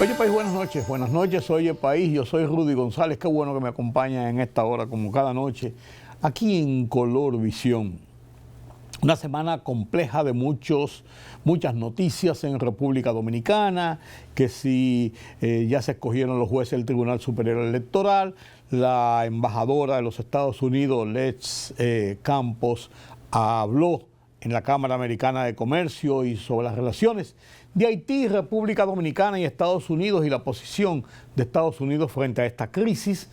Oye País, buenas noches, oye País, yo soy Rudy González, qué bueno que me acompañan en esta hora como cada noche, aquí en Color Visión. Una semana compleja de muchas noticias en República Dominicana, que si ya se escogieron los jueces del Tribunal Superior Electoral, la embajadora de los Estados Unidos, Lex Campos, habló en la Cámara Americana de Comercio y sobre las relaciones de Haití, República Dominicana y Estados Unidos y la posición de Estados Unidos frente a esta crisis.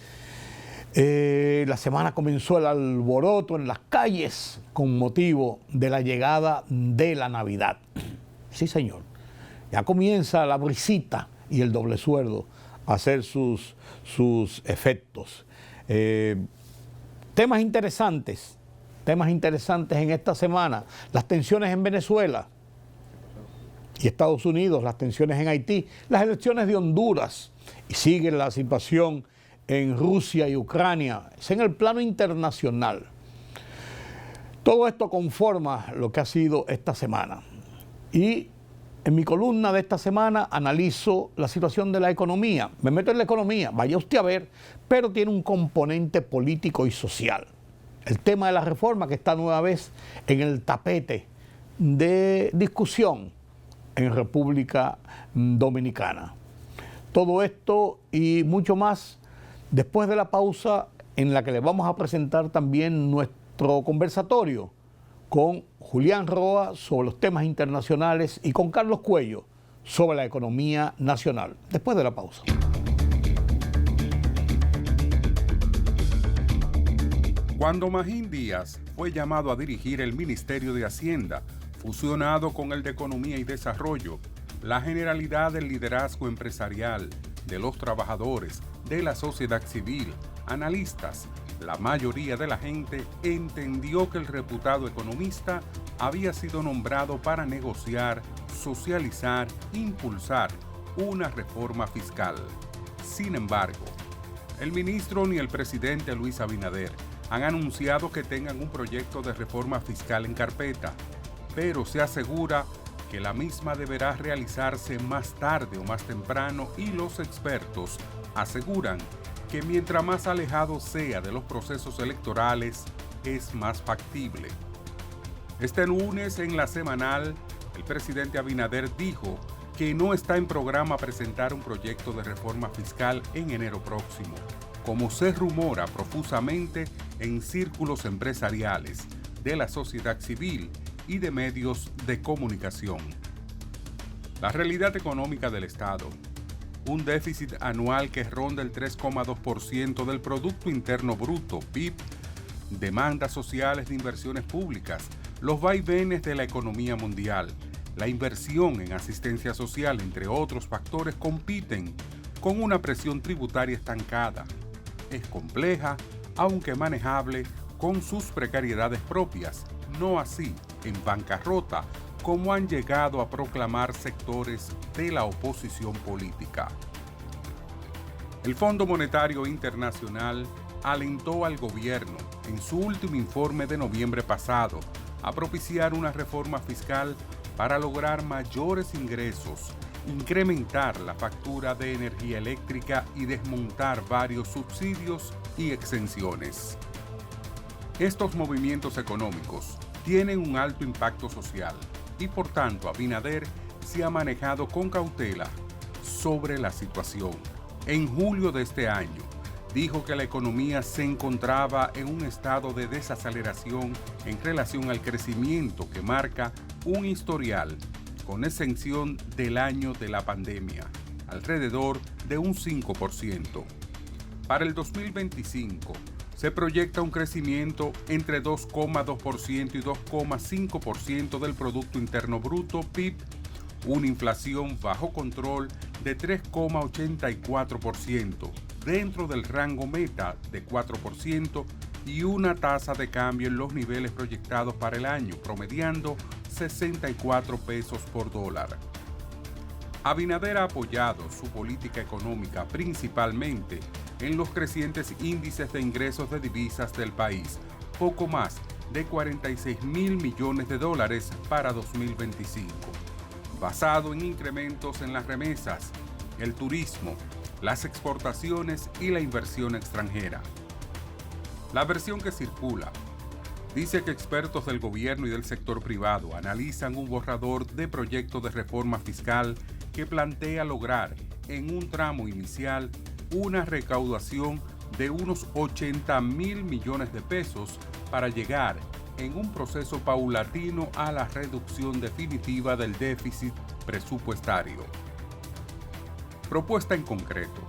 La semana comenzó el alboroto en las calles con motivo de la llegada de la Navidad. Sí, señor. Ya comienza la brisita y el doble sueldo a hacer sus efectos. Temas interesantes en esta semana. Las tensiones en Venezuela y Estados Unidos, las tensiones en Haití, las elecciones de Honduras y sigue la situación en Rusia y Ucrania. Es en el plano internacional. Todo esto conforma lo que ha sido esta semana. Y en mi columna de esta semana analizo la situación de la economía. Me meto en la economía, vaya usted a ver, pero tiene un componente político y social. El tema de la reforma que está nueva vez en el tapete de discusión en República Dominicana. Todo esto y mucho más después de la pausa en la que les vamos a presentar también nuestro conversatorio con Julián Roa sobre los temas internacionales y con Carlos Cuello sobre la economía nacional. Después de la pausa. Cuando Magín Díaz fue llamado a dirigir el Ministerio de Hacienda, fusionado con el de Economía y Desarrollo, la generalidad del liderazgo empresarial, de los trabajadores, de la sociedad civil, analistas, la mayoría de la gente entendió que el reputado economista había sido nombrado para negociar, socializar, impulsar una reforma fiscal. Sin embargo, el ministro ni el presidente Luis Abinader han anunciado que tengan un proyecto de reforma fiscal en carpeta, pero se asegura que la misma deberá realizarse más tarde o más temprano y los expertos aseguran que mientras más alejado sea de los procesos electorales, es más factible. Este lunes en la semanal, el presidente Abinader dijo que no está en programa presentar un proyecto de reforma fiscal en enero próximo, como se rumora profusamente en círculos empresariales, de la sociedad civil y de medios de comunicación. La realidad económica del Estado, un déficit anual que ronda el 3,2% del Producto Interno Bruto, PIB, demandas sociales de inversiones públicas, los vaivenes de la economía mundial, la inversión en asistencia social, entre otros factores, compiten con una presión tributaria estancada. Es compleja, aunque manejable, con sus precariedades propias, no así en bancarrota, como han llegado a proclamar sectores de la oposición política. El Fondo Monetario Internacional alentó al gobierno, en su último informe de noviembre pasado, a propiciar una reforma fiscal para lograr mayores ingresos, incrementar la factura de energía eléctrica y desmontar varios subsidios y exenciones. Estos movimientos económicos tienen un alto impacto social y por tanto Abinader se ha manejado con cautela sobre la situación. En julio de este año dijo que la economía se encontraba en un estado de desaceleración en relación al crecimiento que marca un historial con exención del año de la pandemia, alrededor de un 5%. Para el 2025, se proyecta un crecimiento entre 2,2% y 2,5% del Producto Interno Bruto, PIB, una inflación bajo control de 3,84%, dentro del rango meta de 4% y una tasa de cambio en los niveles proyectados para el año, promediando 64 pesos por dólar. Abinader ha apoyado su política económica principalmente en los crecientes índices de ingresos de divisas del país, poco más de 46.000 millones de dólares para 2025, basado en incrementos en las remesas, el turismo, las exportaciones y la inversión extranjera. La versión que circula dice que expertos del gobierno y del sector privado analizan un borrador de proyecto de reforma fiscal que plantea lograr en un tramo inicial una recaudación de unos 80.000 millones de pesos para llegar en un proceso paulatino a la reducción definitiva del déficit presupuestario. Propuesta en concreto.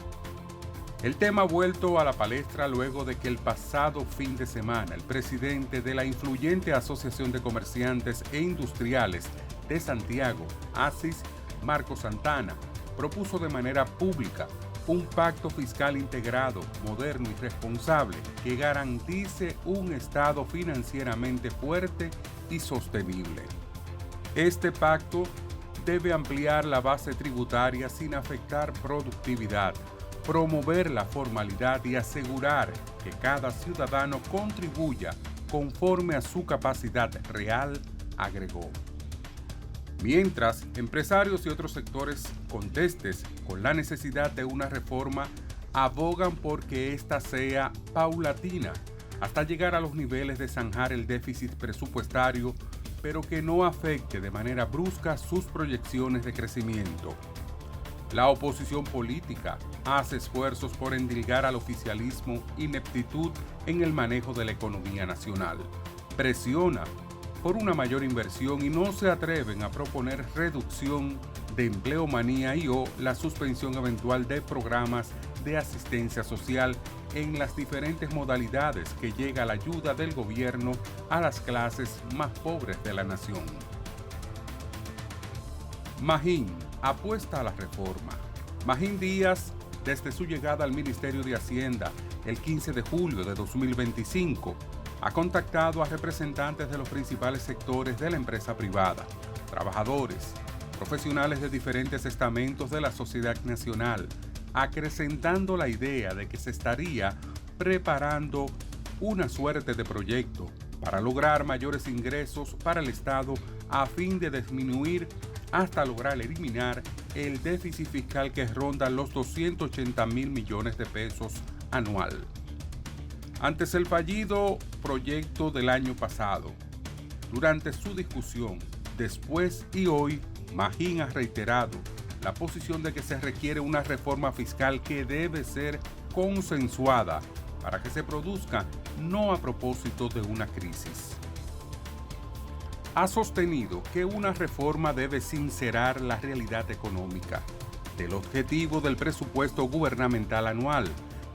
El tema ha vuelto a la palestra luego de que el pasado fin de semana el presidente de la influyente Asociación de Comerciantes e Industriales de Santiago, ASIS, Marco Santana, propuso de manera pública un pacto fiscal integrado, moderno y responsable que garantice un Estado financieramente fuerte y sostenible. Este pacto debe ampliar la base tributaria sin afectar productividad, promover la formalidad y asegurar que cada ciudadano contribuya conforme a su capacidad real, agregó. Mientras, empresarios y otros sectores contestes con la necesidad de una reforma abogan por que ésta sea paulatina hasta llegar a los niveles de zanjar el déficit presupuestario, pero que no afecte de manera brusca sus proyecciones de crecimiento. La oposición política hace esfuerzos por endilgar al oficialismo ineptitud en el manejo de la economía nacional. Presiona por una mayor inversión y no se atreven a proponer reducción de empleomanía o la suspensión eventual de programas de asistencia social en las diferentes modalidades que llega la ayuda del gobierno a las clases más pobres de la nación. Magín apuesta a la reforma. Magín Díaz, desde su llegada al Ministerio de Hacienda el 15 de julio de 2025, ha contactado a representantes de los principales sectores de la empresa privada, trabajadores, profesionales de diferentes estamentos de la sociedad nacional, acrecentando la idea de que se estaría preparando una suerte de proyecto para lograr mayores ingresos para el Estado a fin de disminuir hasta lograr eliminar el déficit fiscal que ronda los 280.000 millones de pesos anual. Antes el fallido proyecto del año pasado, durante su discusión, después y hoy, Magín ha reiterado la posición de que se requiere una reforma fiscal que debe ser consensuada para que se produzca no a propósito de una crisis. Ha sostenido que una reforma debe sincerar la realidad económica, del objetivo del presupuesto gubernamental anual,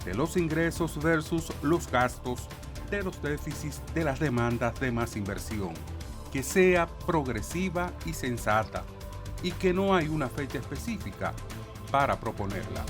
de los ingresos versus los gastos, de los déficits, de las demandas de más inversión, que sea progresiva y sensata, y que no hay una fecha específica para proponerla.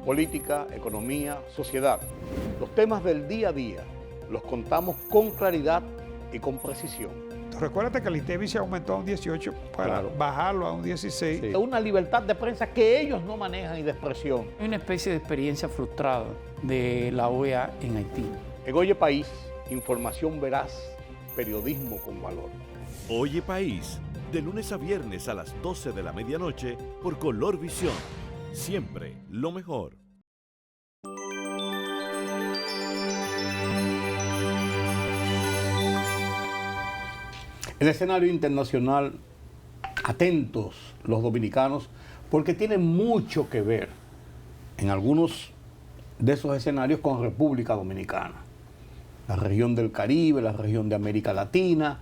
Política, economía, sociedad. Los temas del día a día los contamos con claridad y con precisión. Recuérdate que el INTEVI se aumentó a un 18 para bajarlo a un 16. Sí. Una libertad de prensa que ellos no manejan y de expresión. Hay una especie de experiencia frustrada de la OEA en Haití. En Oye País, información veraz, periodismo con valor. Oye País, de lunes a viernes a las 12 de la medianoche por Color Visión. Siempre lo mejor. El escenario internacional, atentos los dominicanos, porque tiene mucho que ver en algunos de esos escenarios con República Dominicana. La región del Caribe, la región de América Latina,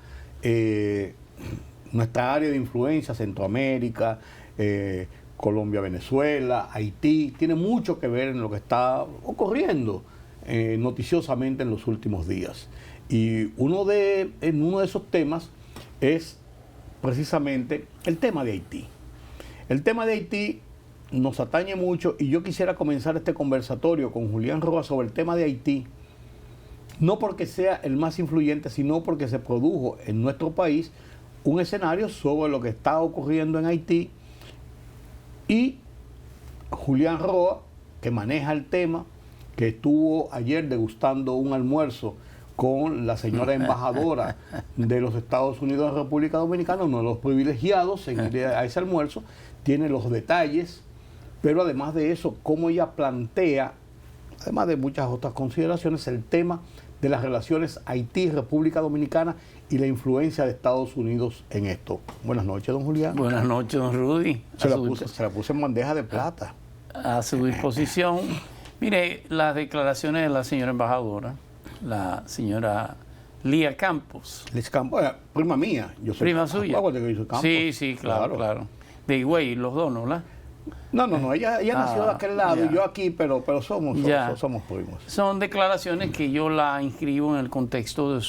nuestra área de influencia, Centroamérica, Colombia, Venezuela, Haití, tiene mucho que ver en lo que está ocurriendo noticiosamente en los últimos días. Y en uno de esos temas es precisamente el tema de Haití. El tema de Haití nos atañe mucho y yo quisiera comenzar este conversatorio con Julián Roa sobre el tema de Haití, no porque sea el más influyente, sino porque se produjo en nuestro país un escenario sobre lo que está ocurriendo en Haití y Julián Roa, que maneja el tema, que estuvo ayer degustando un almuerzo con la señora embajadora de los Estados Unidos en República Dominicana, uno de los privilegiados en ir a ese almuerzo, tiene los detalles, pero además de eso, cómo ella plantea, además de muchas otras consideraciones, el tema de las relaciones Haití-República Dominicana y la influencia de Estados Unidos en esto. Buenas noches, don Julián. Buenas noches, don Rudy. Se la puse en bandeja de plata. A su disposición. Mire, las declaraciones de la señora embajadora, la señora Lía Campos. Liz Campos, prima mía. Yo soy Prima suya. Que yo soy Campos. Sí, claro. De Higüey, los dos, ¿no? No, ella nació de aquel lado ya. y yo aquí, pero somos primos. Son declaraciones que yo la inscribo en el contexto de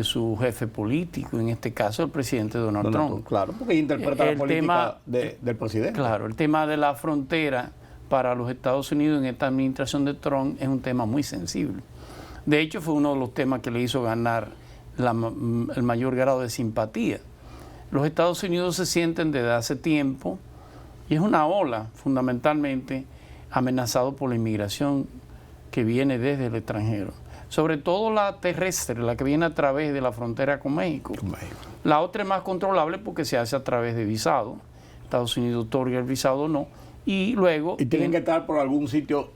su jefe político, en este caso el presidente Donald Trump. Claro, porque ella interpreta la política del presidente. Claro, el tema de la frontera para los Estados Unidos en esta administración de Trump es un tema muy sensible. De hecho, fue uno de los temas que le hizo ganar el mayor grado de simpatía. Los Estados Unidos se sienten desde hace tiempo, y es una ola fundamentalmente amenazado por la inmigración que viene desde el extranjero. Sobre todo la terrestre, la que viene a través de la frontera con México. La otra es más controlable porque se hace a través de visado. Estados Unidos otorga el visado o no. Y luego... Y tienen que estar por algún sitio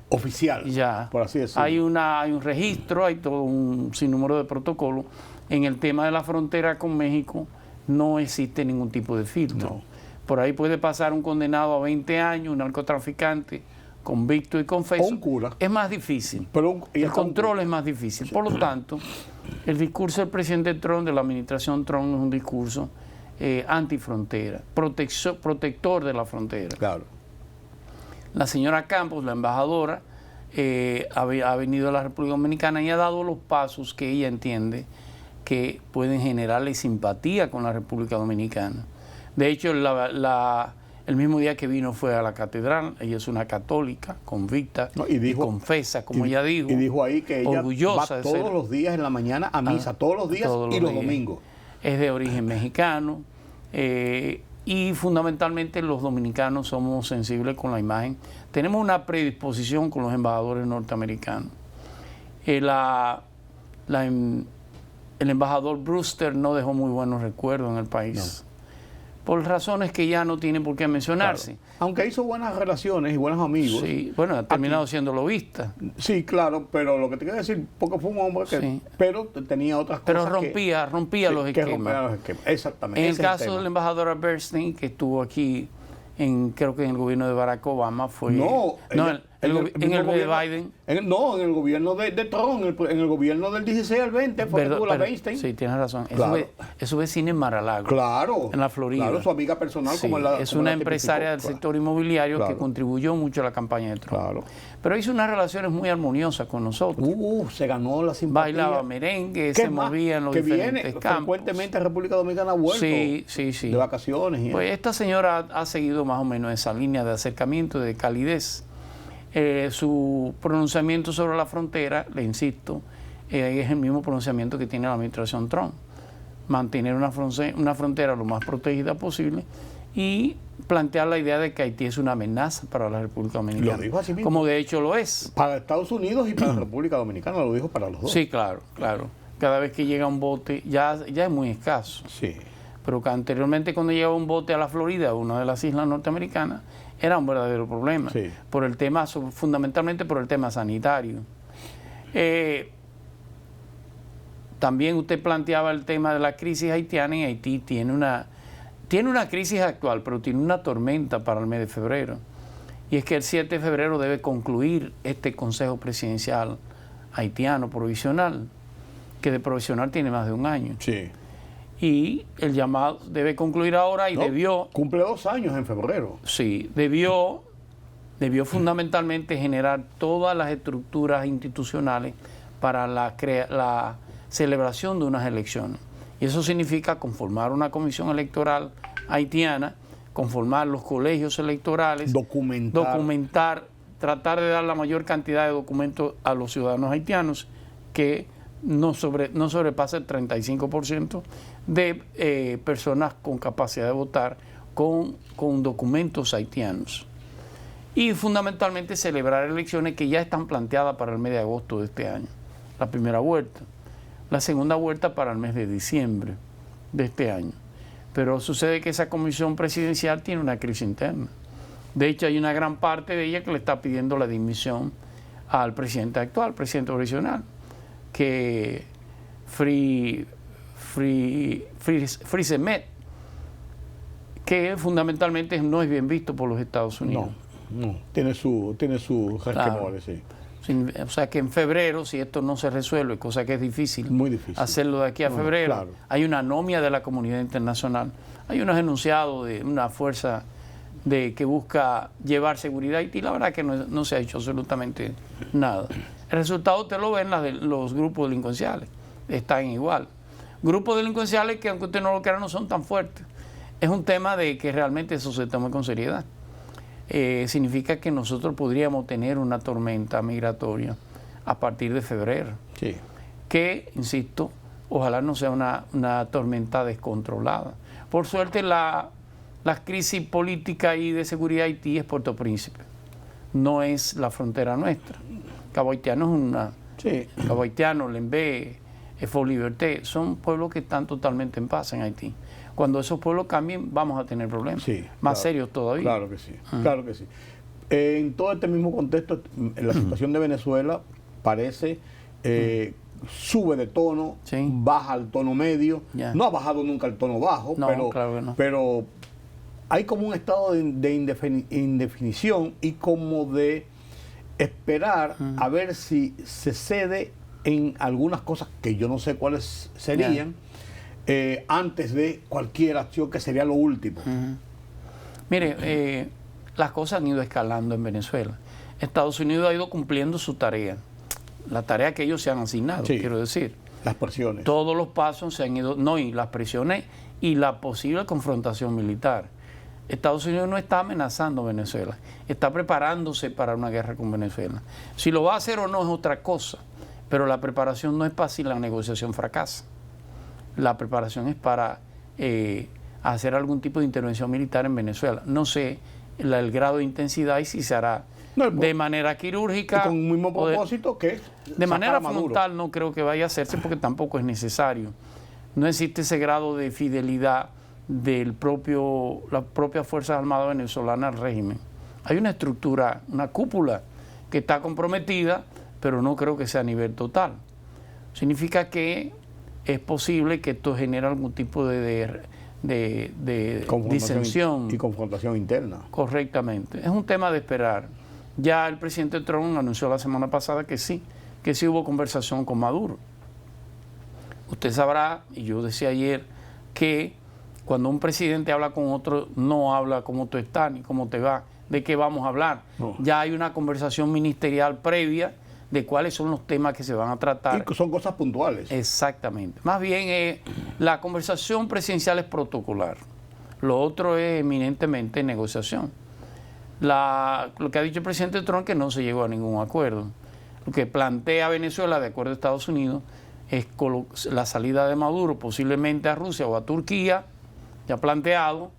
oficial, ya, por así decirlo. Hay un registro, hay todo un sinnúmero de protocolos. En el tema de la frontera con México no existe ningún tipo de filtro. No. Por ahí puede pasar un condenado a 20 años, un narcotraficante convicto y confeso. O un cura. Es más difícil. Pero el control es más difícil. Por lo tanto, el discurso del presidente Trump, de la administración Trump, es un discurso antifrontera, protector de la frontera. Claro. La señora Campos, la embajadora, ha venido a la República Dominicana y ha dado los pasos que ella entiende que pueden generarle simpatía con la República Dominicana. De hecho, el mismo día que vino fue a la catedral. Ella es una católica convicta y confesa, como ella dijo. Y dijo ahí que ella orgullosa va todos los días en la mañana a misa, todos los días y los domingos. Es de origen mexicano y fundamentalmente los dominicanos somos sensibles con la imagen. Tenemos una predisposición con los embajadores norteamericanos. El embajador Brewster no dejó muy buenos recuerdos en el país. No. Por razones que ya no tienen por qué mencionarse. Claro. Aunque hizo buenas relaciones y buenos amigos. Sí, bueno, ha terminado siendo lobista. Sí, claro, pero lo que te quiero decir, porque fue un hombre que... Sí. Pero tenía otras pero cosas rompía los esquemas. Rompía los esquemas, exactamente. En el caso del embajador Bernstein, que estuvo aquí, creo que en el gobierno de Barack Obama, fue... En el de Biden. En el gobierno de Trump, en el gobierno del 16 al 20 fue Nicola Bernstein. Sí, tienes razón. Claro. Eso vecina en Mar-a-Lago. Claro. En la Florida. Claro, su amiga personal. Sí, es una empresaria del sector inmobiliario que contribuyó mucho a la campaña de Trump. Claro. Pero hizo unas relaciones muy armoniosas con nosotros. Se ganó la simpatía. Bailaba merengue, se movía en los diferentes campos. Frecuentemente a República Dominicana ha vuelto de vacaciones. Pues esta señora ha seguido más o menos esa línea de acercamiento, de calidez. Su pronunciamiento sobre la frontera, le insisto, es el mismo pronunciamiento que tiene la administración Trump. Mantener una frontera lo más protegida posible y plantear la idea de que Haití es una amenaza para la República Dominicana. Lo dijo así mismo. Como de hecho lo es. Para Estados Unidos y para la República Dominicana, lo dijo para los dos. Sí, claro. Cada vez que llega un bote, ya es muy escaso. Sí. Pero que anteriormente cuando llegaba un bote a la Florida, una de las islas norteamericanas, era un verdadero problema, por el tema, fundamentalmente por el tema sanitario. También usted planteaba el tema de la crisis haitiana, y Haití tiene una crisis actual, pero tiene una tormenta para el mes de febrero. Y es que el 7 de febrero debe concluir este Consejo Presidencial haitiano provisional, que de provisional tiene más de un año. Sí. Y el llamado debe concluir ahora y debió... Cumple 2 años en febrero. Sí, debió fundamentalmente generar todas las estructuras institucionales para la celebración de unas elecciones. Y eso significa conformar una comisión electoral haitiana, conformar los colegios electorales, documentar, tratar de dar la mayor cantidad de documentos a los ciudadanos haitianos que no sobrepasa el 35% de personas con capacidad de votar con documentos haitianos. Y fundamentalmente celebrar elecciones que ya están planteadas para el mes de agosto de este año. La primera vuelta. La segunda vuelta para el mes de diciembre de este año. Pero sucede que esa comisión presidencial tiene una crisis interna. De hecho, hay una gran parte de ella que le está pidiendo la dimisión al presidente actual, presidente provisional, que Frisemet, que fundamentalmente no es bien visto por los Estados Unidos. No, tiene su resquemores, sí. O sea que en febrero, si esto no se resuelve, cosa que es difícil, muy difícil hacerlo de aquí a febrero, claro. Hay una anomia de la comunidad internacional, hay unos enunciados de una fuerza que busca llevar seguridad a Haití, la verdad que no se ha hecho absolutamente nada. El resultado te lo ven los grupos delincuenciales, están igual. Grupos delincuenciales que, aunque usted no lo crea, no son tan fuertes. Es un tema de que realmente eso se tome con seriedad. Significa que nosotros podríamos tener una tormenta migratoria a partir de febrero. Sí. Que, insisto, ojalá no sea una tormenta descontrolada. Por suerte, la crisis política y de seguridad de Haití es Puerto Príncipe, no es la frontera nuestra. Cabo Haitiano es una... Sí. Cabo Haitiano, Lembé, Fort Liberté, son pueblos que están totalmente en paz en Haití. Cuando esos pueblos cambien, vamos a tener problemas más serios todavía. Claro que sí, claro que sí. En todo este mismo contexto, la situación de Venezuela parece sube de tono, baja al tono medio. No ha bajado nunca al tono bajo, pero hay como un estado de indefinición y como de esperar a ver si se cede en algunas cosas que yo no sé cuáles serían. Antes de cualquier acción que sería lo último. Mire, las cosas han ido escalando en Venezuela. Estados Unidos ha ido cumpliendo su tarea, la tarea que ellos se han asignado, quiero decir. Las presiones. Todos los pasos se han ido, y las presiones y la posible confrontación militar. Estados Unidos no está amenazando a Venezuela, está preparándose para una guerra con Venezuela. Si lo va a hacer o no es otra cosa, pero la preparación no es para si la negociación fracasa. La preparación es para hacer algún tipo de intervención militar en Venezuela. No sé el grado de intensidad y si se hará de manera quirúrgica. Y con un mismo propósito que es de manera frontal no creo que vaya a hacerse porque tampoco es necesario. No existe ese grado de fidelidad de las propias Fuerzas Armadas venezolanas al régimen. Hay una estructura, una cúpula que está comprometida, pero no creo que sea a nivel total. Significa que es posible que esto genere algún tipo de disensión y confrontación interna. Correctamente. Es un tema de esperar. Ya el presidente Trump anunció la semana pasada que sí hubo conversación con Maduro. Usted sabrá, y yo decía ayer, que cuando un presidente habla con otro, no habla cómo tú estás ni cómo te va, de qué vamos a hablar. No. Ya hay una conversación ministerial previa de cuáles son los temas que se van a tratar. Y son cosas puntuales. Exactamente. Más bien, la conversación presidencial es protocolar. Lo otro es eminentemente negociación. Lo que ha dicho el presidente Trump, que no se llegó a ningún acuerdo. Lo que plantea Venezuela, de acuerdo a Estados Unidos, es la salida de Maduro posiblemente a Rusia o a Turquía, ya planteado,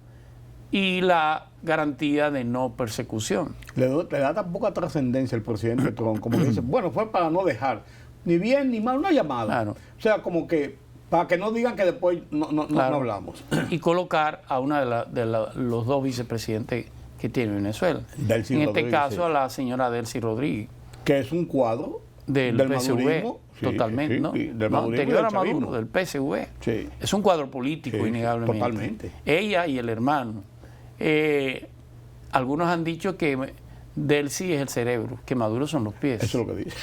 y la garantía de no persecución. Le da tan poca trascendencia al presidente Trump, como que dice, bueno, fue para no dejar ni bien ni mal una llamada. Claro. O sea, como que para que no digan que después no hablamos. Y colocar a una de los dos vicepresidentes que tiene Venezuela. Delcy en Rodríguez, este caso, a la señora Delcy Rodríguez. Que es un cuadro del PSV, totalmente, ¿no? Del anterior a Maduro, del PSV. Sí. Es un cuadro político, innegablemente. Totalmente. Ella y el hermano. Algunos han dicho que Delcy es el cerebro, que Maduro son los pies. Eso es lo que dice.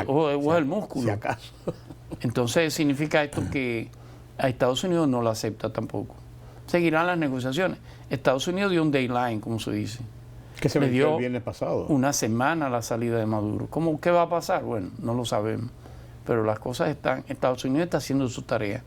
O es el músculo. Si acaso. Entonces significa esto que a Estados Unidos no lo acepta tampoco. Seguirán las negociaciones. Estados Unidos dio un deadline, como se dice. Que se venció el viernes pasado. Una semana a la salida de Maduro. ¿Qué va a pasar? Bueno, no lo sabemos. Pero las cosas están... Estados Unidos está haciendo su tarea.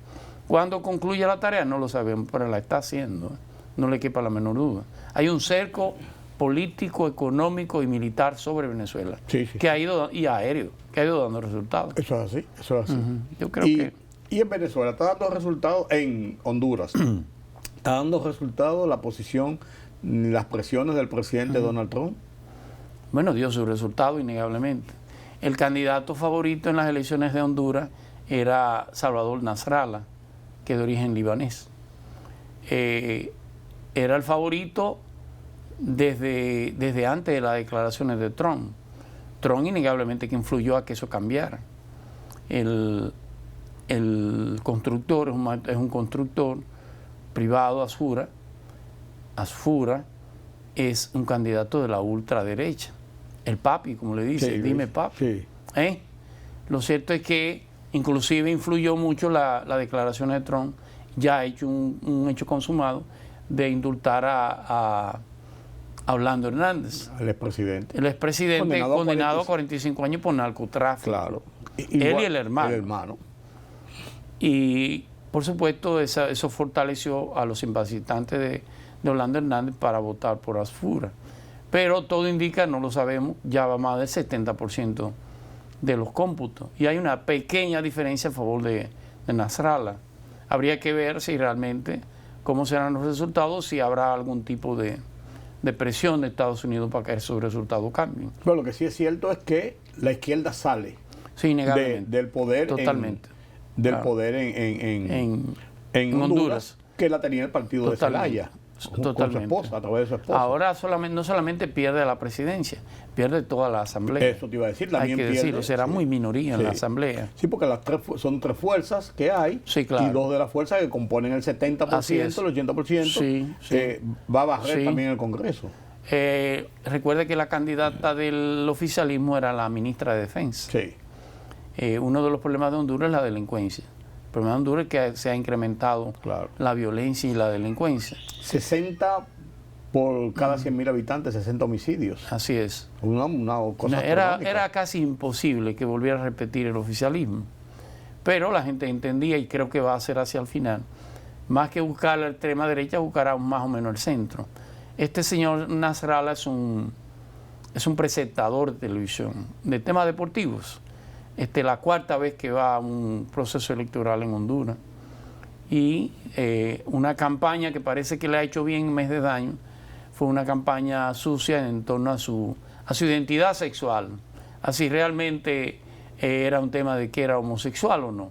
¿Cuándo concluye la tarea? No lo sabemos, pero la está haciendo. No le quepa la menor duda. Hay un cerco político, económico y militar sobre Venezuela. Que ha ido, y aéreo, que ha ido dando resultados. Eso es así, eso es así. Yo creo que... Y en Venezuela está dando resultados, en Honduras. Está ¿Está dando resultado la posición, las presiones del presidente Donald Trump? Bueno, dio su resultado innegablemente. El candidato favorito en las elecciones de Honduras era Salvador Nasrallah, que es de origen libanés. Era el favorito desde antes de las declaraciones de Trump. Trump innegablemente que influyó a que eso cambiara. El constructor es un constructor privado, Asfura. Asfura es un candidato de la ultraderecha. El papi, como le dice, Sí, dime papi. Sí. Lo cierto es que inclusive influyó mucho la declaración de Trump, ya ha hecho un hecho consumado, de indultar a Orlando Hernández. El expresidente. El expresidente condenado a 45 años por narcotráfico. Claro. Él y el hermano. El hermano. Y por supuesto eso fortaleció a los simpatizantes de Orlando Hernández para votar por Asfura. Pero todo indica, no lo sabemos, ya va más del 70% de los cómputos. Y hay una pequeña diferencia a favor de Nasrallah. Habría que ver si realmente, cómo serán los resultados, si habrá algún tipo de presión de Estados Unidos para que esos resultados cambien. Pero lo que sí es cierto es que la izquierda sale Sí, innegablemente. del poder Totalmente. del poder en Honduras, que la tenía el partido Totalmente. de Zelaya. Con su Totalmente. esposa, a través de su esposa. Ahora no solamente pierde la presidencia, pierde toda la asamblea. Eso te iba a decir, Hay también que pierde. decirlo, será muy minoría en la asamblea. Sí, porque son tres fuerzas que hay, Sí, claro. y dos de las fuerzas que componen el 70%, Así es. el 80%, Sí, sí. va a barrer Sí. también el Congreso. Recuerde que la candidata del oficialismo era la ministra de Defensa. Sí. Uno de los problemas de Honduras es la delincuencia. El problema de Honduras es que se ha incrementado Claro. la violencia y la delincuencia. 60 por cada 100.000 habitantes, 60 homicidios. Así es. Una cosa astronómica. Era casi imposible que volviera a repetir el oficialismo. Pero la gente entendía, y creo que va a ser hacia el final, más que buscar la extrema derecha, buscará más o menos el centro. Este señor Nasrallah es un presentador de televisión de temas deportivos. La cuarta vez que va a un proceso electoral en Honduras. Y una campaña que parece que le ha hecho bien en mes de daño fue una campaña sucia en torno a su identidad sexual. Así realmente era un tema de que era homosexual o no.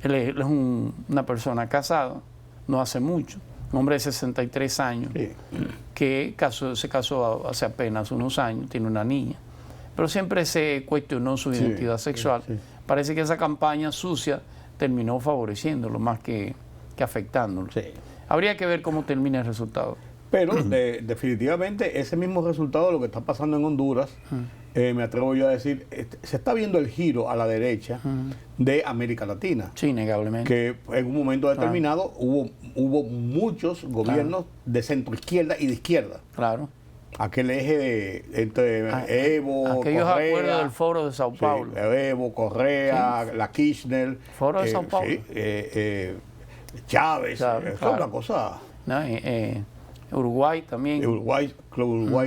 Él es una persona casada, no hace mucho, un hombre de 63 años, Sí. que se casó hace apenas unos años, tiene una niña. Pero siempre se cuestionó su identidad sexual. sí. Parece que esa campaña sucia terminó favoreciéndolo más que afectándolo. Sí. Habría que ver cómo termina el resultado. Pero definitivamente ese mismo resultado de lo que está pasando en Honduras, me atrevo yo a decir, se está viendo el giro a la derecha de América Latina. Sí, innegablemente. Que en un momento determinado hubo muchos gobiernos de centro izquierda y de izquierda. Claro. Aquel eje entre Evo, Aquellos Correa, acuerdos del Foro de Sao Paulo. sí, Evo, Correa, la Kirchner, Foro de Sao Paulo. sí, Chávez, Claro, eso es claro. una cosa. ¿No? Uruguay también. Uruguay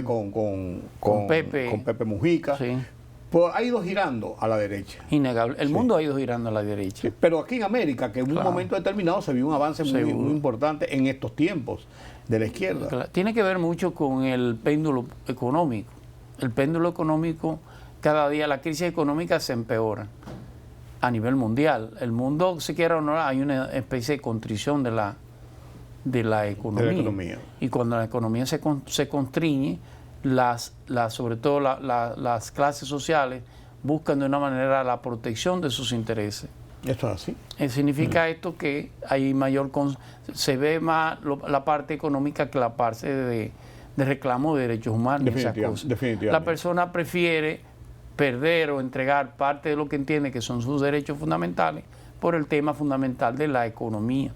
con Pepe Mujica. Sí, Pues ha ido girando a la derecha. innegable. El mundo ha ido girando a la derecha. Sí, pero aquí en América, que en un Claro. momento determinado se vio un avance muy Seguro. importante en estos tiempos de la izquierda. Claro, tiene que ver mucho con el péndulo económico. El péndulo económico, cada día la crisis económica se empeora a nivel mundial. El mundo, si quiera o no, hay una especie de contrición de la economía. Y cuando la economía se constriñe, sobre todo las clases sociales buscan de una manera la protección de sus intereses. Esto es así. Significa esto que hay se ve más la parte económica que la parte de reclamo de derechos humanos. Esas cosas. Definitivamente. La persona prefiere perder o entregar parte de lo que entiende que son sus derechos fundamentales por el tema fundamental de la economía.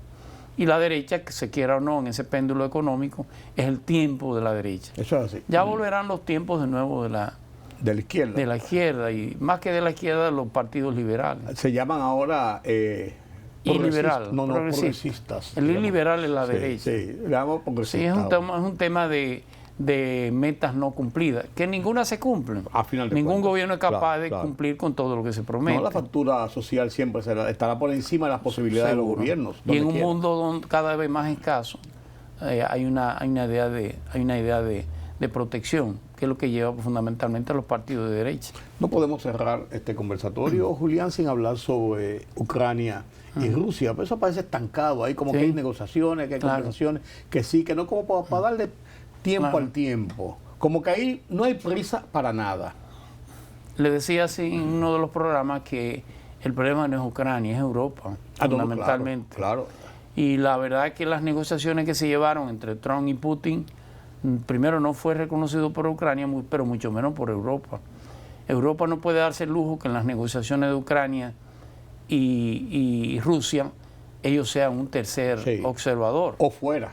Y la derecha, que se quiera o no en ese péndulo económico, es el tiempo de la derecha. Eso es así. Ya volverán los tiempos de nuevo de la izquierda, y más que de la izquierda, los partidos liberales. Se llaman ahora Iliberal, progresistas. El iliberal es la Sí, derecha. Sí, le llamamos progresistas. Sí, es un tema de metas no cumplidas, que ninguna se cumple. A final de Ningún cuentas. gobierno es capaz Claro, de claro. cumplir con todo lo que se promete. No, la factura social siempre estará por encima de las posibilidades de los Seguro. gobiernos. Y en donde un quiera. mundo cada vez más escaso, hay una idea de protección, que es lo que lleva fundamentalmente a los partidos de derecha. No podemos cerrar este conversatorio, Julián, sin hablar sobre Ucrania y Rusia. Pero eso parece estancado. Hay como que hay negociaciones, que hay conversaciones, que sí, que no, como para darle tiempo al tiempo. Como que ahí no hay prisa para nada. Le decía así en uno de los programas que el problema no es Ucrania, es Europa, fundamentalmente. Claro. Y la verdad es que las negociaciones que se llevaron entre Trump y Putin, primero no fue reconocido por Ucrania, pero mucho menos por Europa. Europa no puede darse el lujo que en las negociaciones de Ucrania y Rusia ellos sean un tercer observador. O fuera.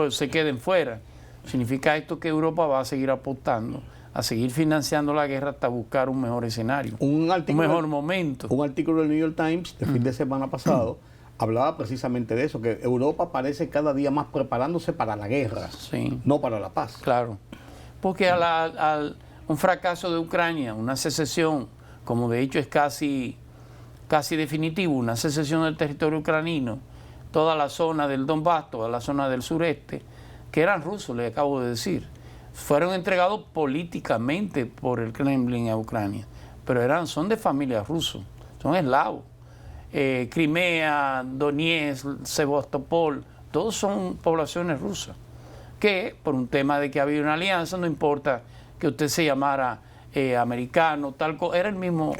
Se queden fuera. Significa esto que Europa va a seguir apostando, a seguir financiando la guerra hasta buscar un mejor escenario, un mejor momento. Un artículo del New York Times del fin de semana pasado hablaba precisamente de eso, que Europa parece cada día más preparándose para la guerra, no para la paz. Claro, porque un fracaso de Ucrania, una secesión, como de hecho es casi definitivo, una secesión del territorio ucraniano, toda la zona del Donbass, toda la zona del sureste, que eran rusos, les acabo de decir, fueron entregados políticamente por el Kremlin a Ucrania, pero son de familia rusa, son eslavos. Crimea, Donetsk, Sebastopol, todos son poblaciones rusas, que por un tema de que había una alianza, no importa que usted se llamara americano, era el mismo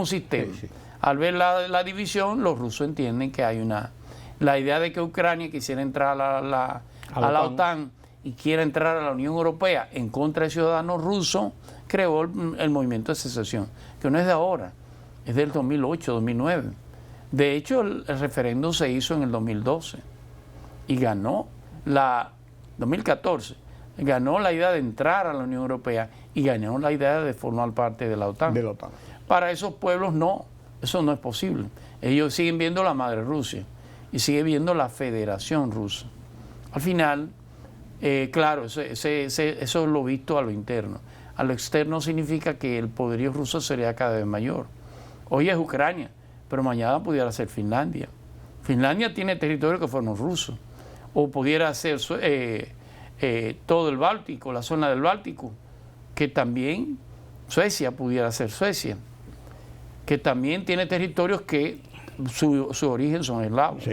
sistema. Al ver la división, los rusos entienden que hay la idea de que Ucrania quisiera entrar a la OTAN y quiera entrar a la Unión Europea en contra de ciudadanos rusos, creó el movimiento de secesión, que no es de ahora, es del 2008, 2009. De hecho, el referéndum se hizo en el 2012 y ganó 2014, ganó la idea de entrar a la Unión Europea y ganó la idea de formar parte de la OTAN. Para esos pueblos eso no es posible. Ellos siguen viendo la madre Rusia y siguen viendo la Federación Rusa. Al final, claro, eso es lo visto a lo interno. A lo externo significa que el poderío ruso sería cada vez mayor. Hoy es Ucrania, pero mañana pudiera ser Finlandia. Finlandia tiene territorios que fueron rusos. O pudiera ser todo el Báltico, la zona del Báltico, que también Suecia pudiera ser Suecia, que también tiene territorios que su origen son eslavos.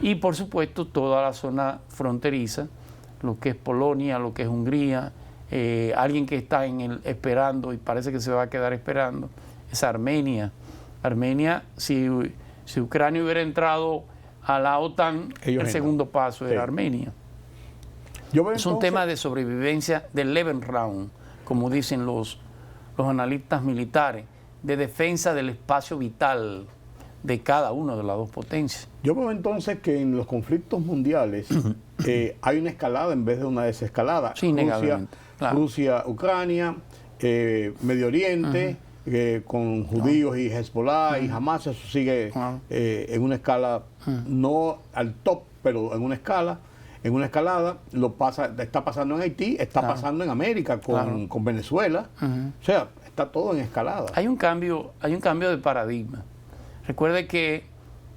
Y por supuesto toda la zona fronteriza, lo que es Polonia, lo que es Hungría, alguien que está esperando y parece que se va a quedar esperando, es Armenia. Armenia, si Ucrania hubiera entrado a la OTAN, el segundo paso era Armenia. Es un tema de sobrevivencia del Lebensraum, como dicen los analistas militares, de defensa del espacio vital de cada una de las dos potencias. Yo veo entonces que en los conflictos mundiales hay una escalada en vez de una desescalada. Sí, Rusia, Ucrania, Medio Oriente, con judíos y Hezbollah y Hamas, eso sigue en una escala, no al top, pero en una escala. En una escalada, está pasando en Haití, está pasando en América con Venezuela. O sea, está todo en escalada. Hay un cambio de paradigma. Recuerde que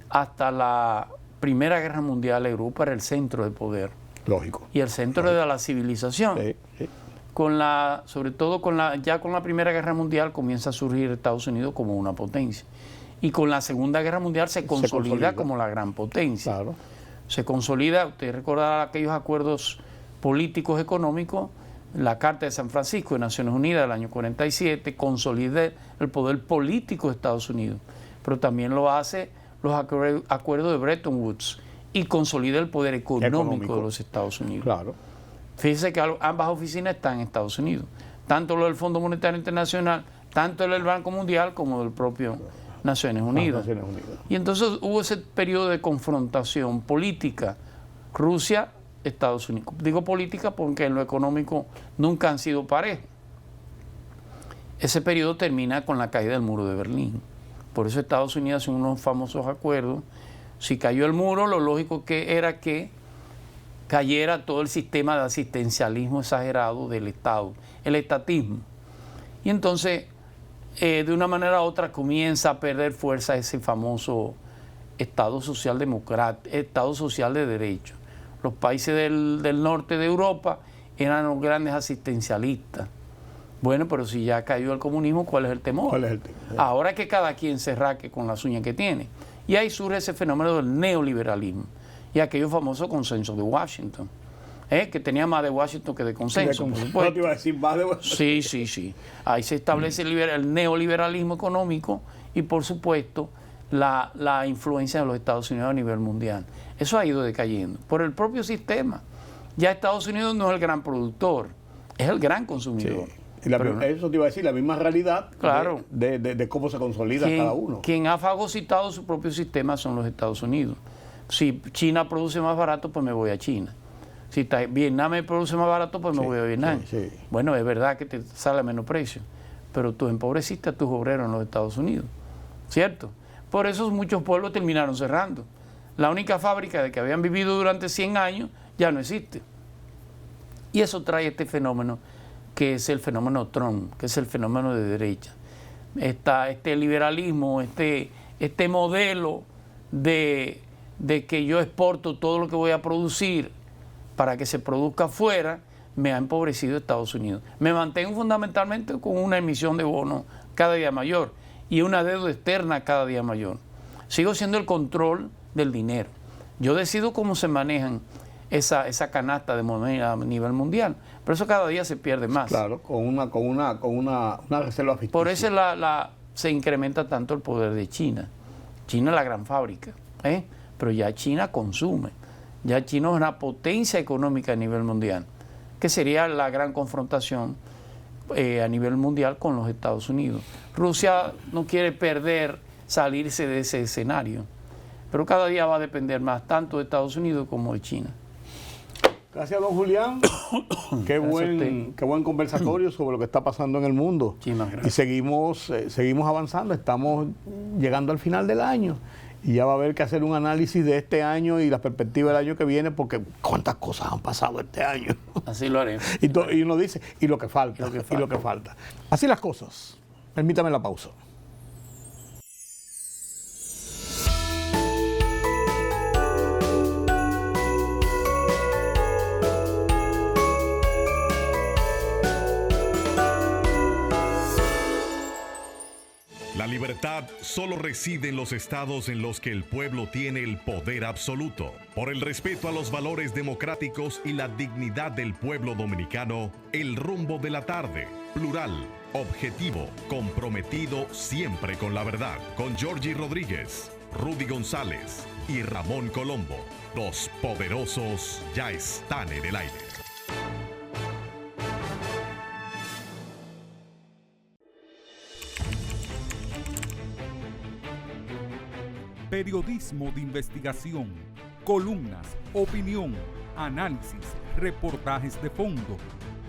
hasta la Primera Guerra Mundial Europa era el centro de poder. Lógico. Y el centro de la civilización. Sí. Sobre todo ya con la Primera Guerra Mundial comienza a surgir Estados Unidos como una potencia. Y con la Segunda Guerra Mundial se consolida como la gran potencia. Claro. Se consolida, usted recordará aquellos acuerdos políticos económicos, la Carta de San Francisco de Naciones Unidas del año 47, consolida el poder político de Estados Unidos, pero también lo hace los acuerdos de Bretton Woods y consolida el poder económico de los Estados Unidos. Claro. Fíjese que ambas oficinas están en Estados Unidos, tanto lo del Fondo Monetario Internacional, tanto el del Banco Mundial como del propio Naciones Unidas. Y entonces hubo ese periodo de confrontación política, Rusia, Estados Unidos. Digo política porque en lo económico nunca han sido parejos. Ese periodo termina con la caída del muro de Berlín. Por eso Estados Unidos hace unos famosos acuerdos. Si cayó el muro, lo lógico era que cayera todo el sistema de asistencialismo exagerado del Estado, el estatismo. Y entonces, de una manera u otra, comienza a perder fuerza ese famoso Estado social democrático, Estado social de derecho. los países del norte de Europa eran los grandes asistencialistas. Bueno, pero si ya cayó el comunismo, ¿cuál es el temor? ¿Cuál es el temor? Ahora que cada quien se raque con las uñas que tiene. Y ahí surge ese fenómeno del neoliberalismo y aquello famoso consenso de Washington, que tenía más de Washington que de consenso, por supuesto. No te iba a decir más de Washington. Sí, sí, sí. Ahí se establece el neoliberalismo económico y, por supuesto, la influencia de los Estados Unidos a nivel mundial. Eso ha ido decayendo por el propio sistema. Ya Estados Unidos no es el gran productor, es el gran consumidor. Sí. Y eso te iba a decir, la misma realidad, claro, de cómo se consolida cada uno. Quien ha fagocitado su propio sistema son los Estados Unidos. Si China produce más barato, pues me voy a China. Si Vietnam me produce más barato, pues me voy a Vietnam. Sí. Bueno, es verdad que te sale a menos precio, pero tú empobreciste a tus obreros en los Estados Unidos, ¿cierto? Por eso muchos pueblos terminaron cerrando. La única fábrica de que habían vivido durante 100 años ya no existe. Y eso trae este fenómeno, que es el fenómeno Trump, que es el fenómeno de derecha. Este liberalismo, este modelo de que yo exporto todo lo que voy a producir para que se produzca afuera, me ha empobrecido Estados Unidos. Me mantengo fundamentalmente con una emisión de bonos cada día mayor y una deuda externa cada día mayor. Sigo siendo el control del dinero. Yo decido cómo se manejan esa canasta de moneda a nivel mundial, pero eso cada día se pierde más. Claro, con una reserva ficticia. Por eso se incrementa tanto el poder de China. China es la gran fábrica, pero ya China consume. Ya China es una potencia económica a nivel mundial, que sería la gran confrontación a nivel mundial con los Estados Unidos. Rusia no quiere salirse de ese escenario, pero cada día va a depender más tanto de Estados Unidos como de China. Gracias, don Julián. Qué buen conversatorio sobre lo que está pasando en el mundo. Y seguimos avanzando. Estamos llegando al final del año y ya va a haber que hacer un análisis de este año y la perspectiva del año que viene, porque cuántas cosas han pasado este año. Así lo haremos. Y uno dice, y lo que falta. Así las cosas. Permítame la pausa. La libertad solo reside en los estados en los que el pueblo tiene el poder absoluto. Por el respeto a los valores democráticos y la dignidad del pueblo dominicano, El Rumbo de la Tarde, plural, objetivo, comprometido siempre con la verdad. Con Georgie Rodríguez, Rudy González y Ramón Colombo. Los poderosos ya están en el aire. Periodismo de investigación, columnas, opinión, análisis, reportajes de fondo.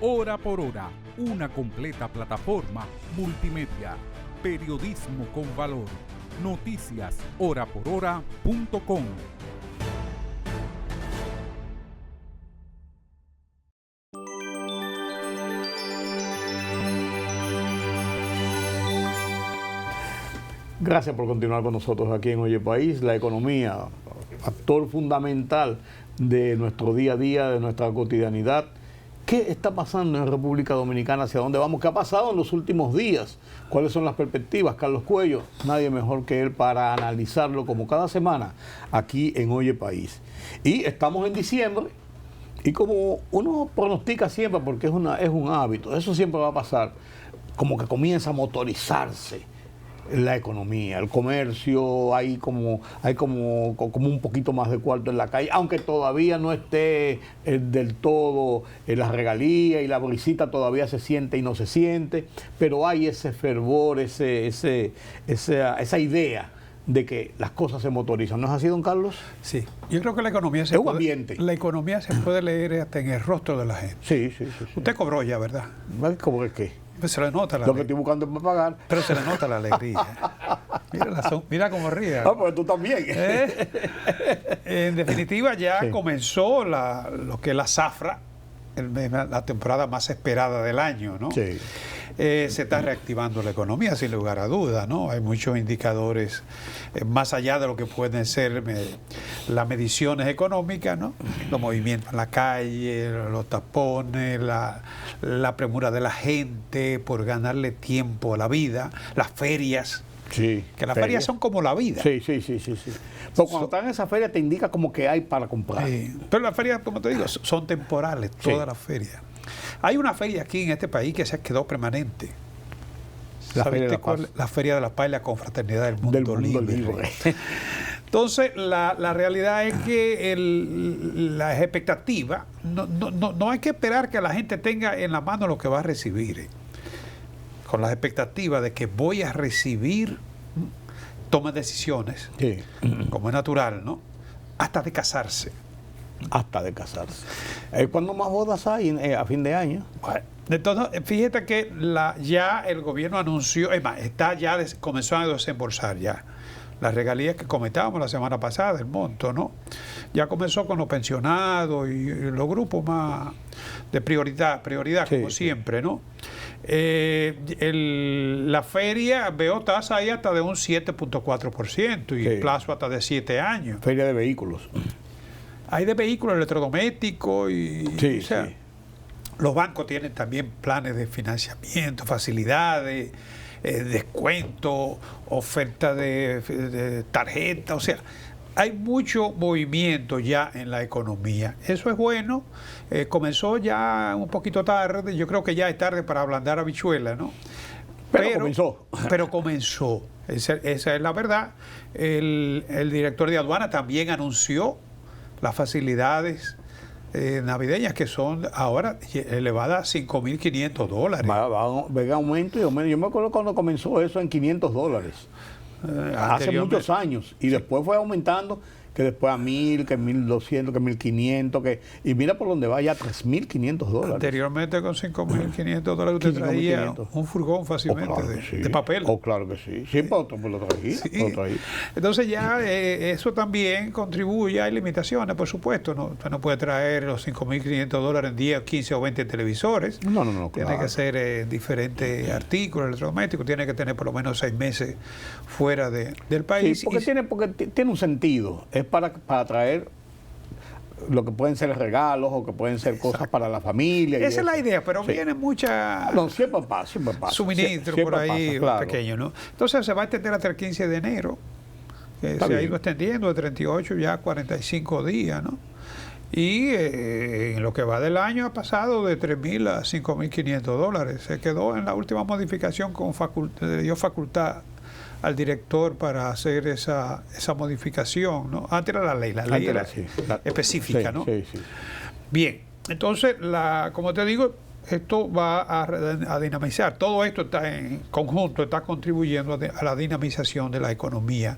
Hora por hora, una completa plataforma multimedia. Periodismo con valor. Noticias horaporhora.com. Gracias por continuar con nosotros aquí en Oye País. La economía, factor fundamental de nuestro día a día, de nuestra cotidianidad. ¿Qué está pasando en República Dominicana? ¿Hacia dónde vamos? ¿Qué ha pasado en los últimos días? ¿Cuáles son las perspectivas? Carlos Cuello, nadie mejor que él para analizarlo como cada semana aquí en Oye País. Y estamos en diciembre y como uno pronostica siempre, porque es un hábito, eso siempre va a pasar, como que comienza a motorizarse la economía, el comercio, hay como un poquito más de cuarto en la calle, aunque todavía no esté del todo la regalía y la brisita todavía se siente y no se siente, pero hay ese fervor, esa idea de que las cosas se motorizan. ¿No es así, don Carlos? Sí, yo creo que la economía se puede leer hasta en el rostro de la gente. Sí. Usted cobró ya, ¿verdad? ¿Cómo es que? Pues se le nota la Lo que estoy buscando es para pagar. Pero se le nota la alegría. Mira cómo ríe. Ah, pues tú también. En definitiva, ya comenzó lo que es la zafra la temporada más esperada del año, ¿no? Sí. Se está reactivando la economía, sin lugar a dudas, ¿no? Hay muchos indicadores, más allá de lo que pueden ser las mediciones económicas, ¿no? Los movimientos en la calle, los tapones, la premura de la gente por ganarle tiempo a la vida, las ferias. Sí, Que las ferias son como la vida. Sí. Pero cuando están en esa feria te indica como que hay para comprar. Sí. Pero las ferias, como te digo, son temporales, todas las ferias. Hay una feria aquí en este país que se quedó permanente. La Feria de la Paz. La Feria de la Paz y la Confraternidad del Mundo Libre. Entonces, la realidad es que las expectativas, no hay que esperar que la gente tenga en la mano lo que va a recibir. Con las expectativas de que voy a recibir, toma decisiones, Sí. como es natural, ¿no? Hasta de casarse. Hasta de casarse. ¿Cuándo más bodas hay a fin de año? Bueno, entonces, fíjate que ya el gobierno anunció, es más, comenzó a desembolsar ya las regalías que comentábamos la semana pasada, el monto, ¿no? Ya comenzó con los pensionados y los grupos más de prioridad sí, como siempre, ¿no? La feria veo tasa ahí hasta de un 7.4% y plazo hasta de 7 años. Feria de vehículos. Hay de vehículos electrodomésticos y los bancos tienen también planes de financiamiento, facilidades, descuento, oferta de tarjeta, o sea, hay mucho movimiento ya en la economía. Eso es bueno. Comenzó ya un poquito tarde, yo creo que ya es tarde para ablandar habichuela, ¿no? Pero comenzó. Pero comenzó, esa es la verdad. El director de aduana también anunció las facilidades navideñas que son ahora elevadas a $5.500. Va en aumento y aumento. Yo me acuerdo cuando comenzó eso en $500. Hace muchos años. Y después fue aumentando, que después a 1.000, que 1.200, que 1.500, y mira por dónde va ya $3.500. Anteriormente con $5.500 usted traía un furgón fácilmente de papel. Claro que sí. Sí, pues lo traía. Sí. Entonces ya eso también contribuye. Hay limitaciones, por supuesto. Usted no puede traer los $5.500 en 10, 15 o 20 televisores. No. Tiene que ser diferentes artículos electrodomésticos. Tiene que tener por lo menos 6 meses fuera del país. Sí, porque tiene un sentido. Es para traer lo que pueden ser regalos o que pueden ser cosas para la familia. Esa es la idea, pero viene mucha... No, siempre pasa. Suministro por ahí pequeño, ¿no? Entonces se va a extender hasta el 15 de enero. Se ha ido extendiendo de 38 ya a 45 días, ¿no? Y en lo que va del año ha pasado de $3.000 a $5.500. Se quedó en la última modificación le dio facultad al director para hacer esa modificación, ¿no? Antes era la ley era específica, ¿no? Sí. Bien, entonces, como te digo, esto va a dinamizar. Todo esto está en conjunto, está contribuyendo a la dinamización de la economía,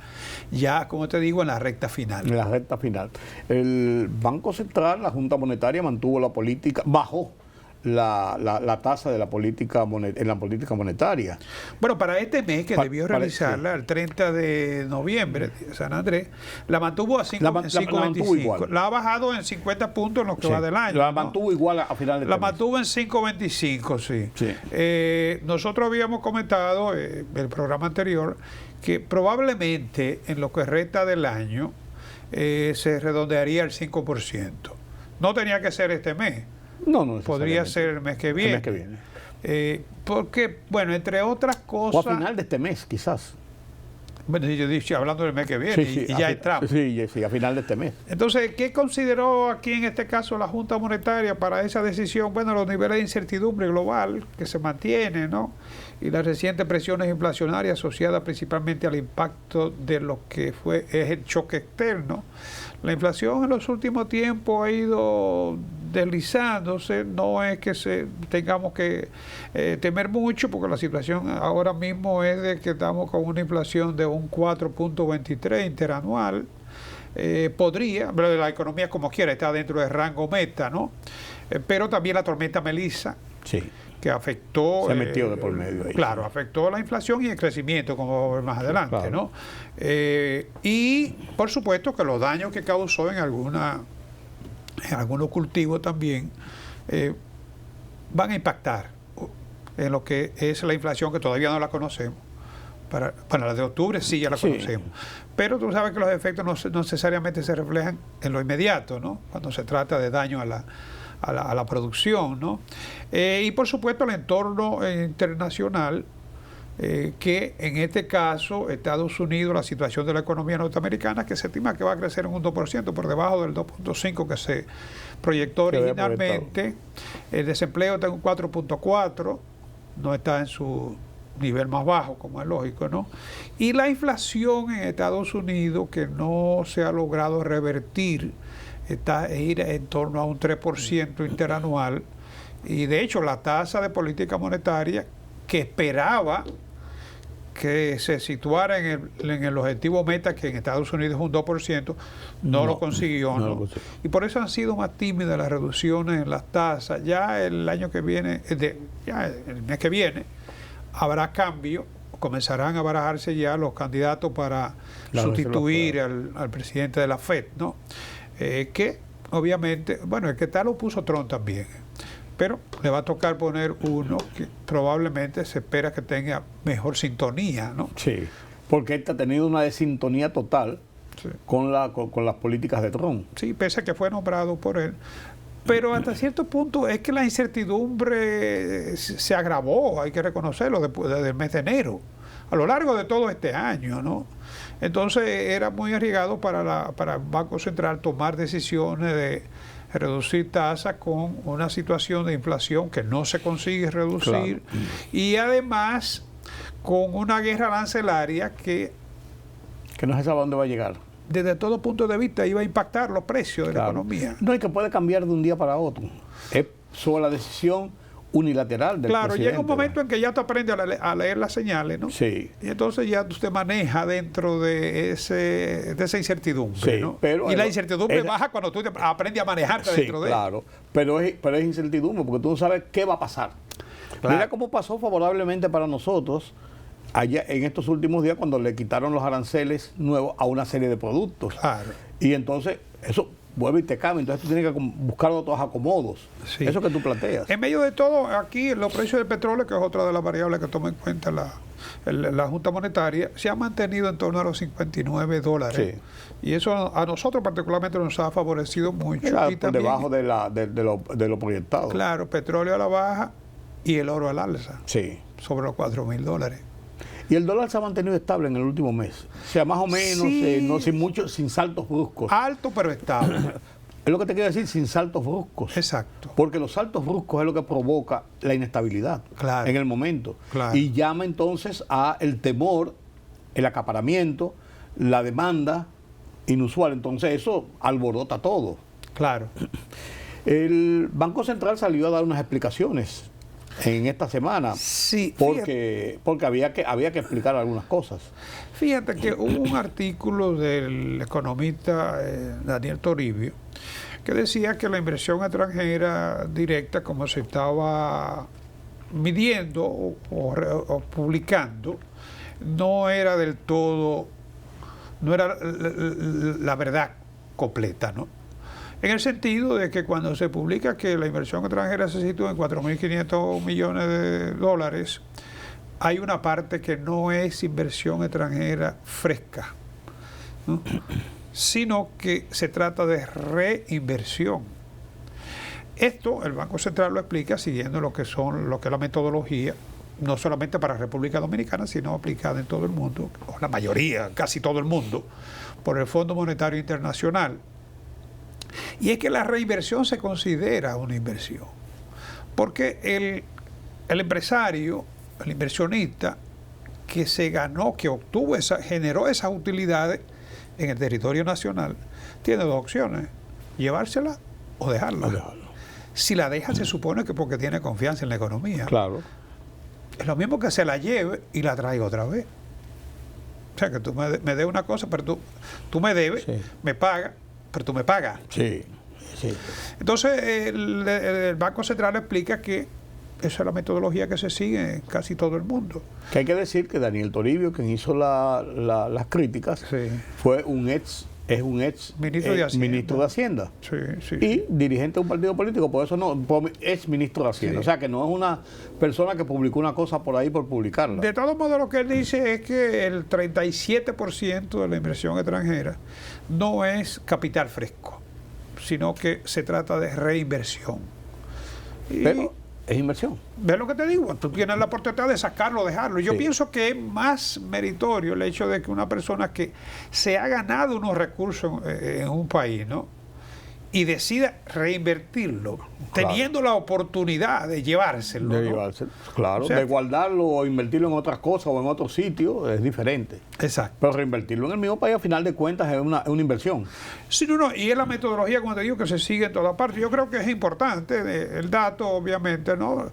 ya, como te digo, en la recta final. En la recta final. El Banco Central, la Junta Monetaria, mantuvo la política, bajó la tasa de la política monetaria. Bueno, para este mes que debió realizarla el 30 de noviembre, San Andrés, la mantuvo a 5.25. La ha bajado en 50 puntos en lo que va del año. La mantuvo igual a final de La mantuvo en 5.25, sí. Nosotros habíamos comentado en el programa anterior que probablemente en lo que resta del año se redondearía el 5%. No tenía que ser este mes. No podría ser el mes que viene. Porque, bueno, entre otras cosas... O a final de este mes, quizás. Bueno, yo estoy hablando del mes que viene y ya entramos. Sí, a final de este mes. Entonces, ¿qué consideró aquí en este caso la Junta Monetaria para esa decisión? Bueno, los niveles de incertidumbre global que se mantienen, ¿no? Y las recientes presiones inflacionarias asociadas principalmente al impacto de lo que es el choque externo. La inflación en los últimos tiempos ha ido deslizándose, no es que tengamos que temer mucho, porque la situación ahora mismo es de que estamos con una inflación de un 4.23 interanual. Pero la economía como quiera está dentro del rango meta, ¿no? Pero también la tormenta Melissa, que afectó... Se metió de por medio ahí. Claro, afectó la inflación y el crecimiento, como vamos a ver más adelante, claro. ¿No? Y por supuesto que los daños que causó en algunos cultivos también van a impactar en lo que es la inflación, que todavía no la conocemos. Para la de octubre sí ya la conocemos. Pero tú sabes que los efectos no necesariamente se reflejan en lo inmediato, ¿no? Cuando se trata de daño a la producción, ¿no? Y por supuesto el entorno internacional, que en este caso Estados Unidos, la situación de la economía norteamericana, que se estima que va a crecer en un 2%, por debajo del 2.5% que se proyectó originalmente. El desempleo está en un 4.4%, no está en su nivel más bajo, como es lógico, ¿no? Y la inflación en Estados Unidos, que no se ha logrado revertir, está ir en torno a un 3% interanual, y de hecho la tasa de política monetaria, que esperaba que se situara en el objetivo meta, que en Estados Unidos es un 2%, no lo consiguió, ¿no? Y por eso han sido más tímidas las reducciones en las tasas. Ya el año que viene, ya el mes que viene, habrá cambio, comenzarán a barajarse ya los candidatos para sustituir al presidente de la FED, ¿no? Que obviamente, bueno, el que tal lo puso Trump también, pero le va a tocar poner uno que probablemente se espera que tenga mejor sintonía, ¿no? Sí, porque él ha tenido una desintonía total con las políticas de Trump. Sí, pese a que fue nombrado por él. Pero hasta cierto punto es que la incertidumbre se agravó, hay que reconocerlo, desde el mes de enero, a lo largo de todo este año, ¿no? Entonces era muy arriesgado para el Banco Central tomar decisiones de reducir tasas con una situación de inflación que no se consigue reducir, y además con una guerra arancelaria que no se sabe a dónde va a llegar. Desde todo punto de vista iba a impactar los precios de la economía. No, y que puede cambiar de un día para otro. Es sobre la decisión unilateral del presidente. Llega un momento en que ya tú aprendes a leer las señales, ¿no? Sí. Y entonces ya tú te manejas dentro de esa incertidumbre, ¿no? Pero y la incertidumbre baja cuando tú aprendes a manejarte dentro de claro. Pero es incertidumbre, porque tú no sabes qué va a pasar. Claro. Mira cómo pasó favorablemente para nosotros allá en estos últimos días, cuando le quitaron los aranceles nuevos a una serie de productos. Claro. Y entonces eso vuelve y te cambia, entonces tú tienes que buscar otros acomodos. Sí. Eso que tú planteas. En medio de todo, aquí los precios del petróleo, que es otra de las variables que toma en cuenta la Junta Monetaria, se ha mantenido en torno a los $59. Sí. Y eso a nosotros particularmente nos ha favorecido mucho. Claro, y por también, debajo de lo proyectado. Claro, petróleo a la baja y el oro al alza. Sí. Sobre los $4,000. Y el dólar se ha mantenido estable en el último mes. O sea, más o menos, no sin saltos bruscos. Alto, pero estable. Es lo que te quiero decir, sin saltos bruscos. Exacto. Porque los saltos bruscos es lo que provoca la inestabilidad en el momento. Claro. Y llama entonces a el temor, el acaparamiento, la demanda inusual. Entonces eso alborota todo. Claro. El Banco Central salió a dar unas explicaciones en esta semana, sí, porque había que explicar algunas cosas. Fíjate que hubo un artículo del economista Daniel Toribio que decía que la inversión extranjera directa, como se estaba midiendo o publicando, no era del todo, no era la verdad completa, ¿no? En el sentido de que cuando se publica que la inversión extranjera se sitúa en $4.500 millones, hay una parte que no es inversión extranjera fresca, ¿no? Sino que se trata de reinversión. Esto el Banco Central lo explica siguiendo lo que es la metodología, no solamente para República Dominicana, sino aplicada en todo el mundo, o la mayoría, casi todo el mundo, por el Fondo Monetario Internacional. Y es que la reinversión se considera una inversión, porque el empresario, el inversionista, que generó esas utilidades en el territorio nacional, tiene dos opciones: llevársela o dejarla. Si la deja, se supone que porque tiene confianza en la economía. Claro. Es lo mismo que se la lleve y la traiga otra vez. O sea, que tú me debes una cosa, pero tú me debes, me pagas, pero tú me pagas. Sí. Entonces, el Banco Central explica que esa es la metodología que se sigue en casi todo el mundo. Que hay que decir que Daniel Toribio, quien hizo las críticas, fue un ex es un ex Ministro de Hacienda. ministro de Hacienda. Sí, sí. Y dirigente de un partido político, por eso no, es ministro de Hacienda. Sí. O sea que no es una persona que publicó una cosa por ahí por publicarla. De todos modos, lo que él dice es que el 37% de la inversión extranjera no es capital fresco, sino que se trata de reinversión. Y Pero es inversión. ¿ves lo que te digo? Tú tienes la oportunidad de sacarlo, dejarlo. Yo Sí. pienso que es más meritorio el hecho de que una persona que se ha ganado unos recursos en un país, ¿no?, y decida reinvertirlo, teniendo la oportunidad de llevárselo, De ¿no? llevarse, claro, O sea, de guardarlo o invertirlo en otras cosas o en otro sitio es diferente. Exacto. Pero reinvertirlo en el mismo país, a final de cuentas, es una inversión. Sí, no, y es la metodología, como te digo, que se sigue en todas partes. Yo creo que es importante el dato, obviamente, ¿no?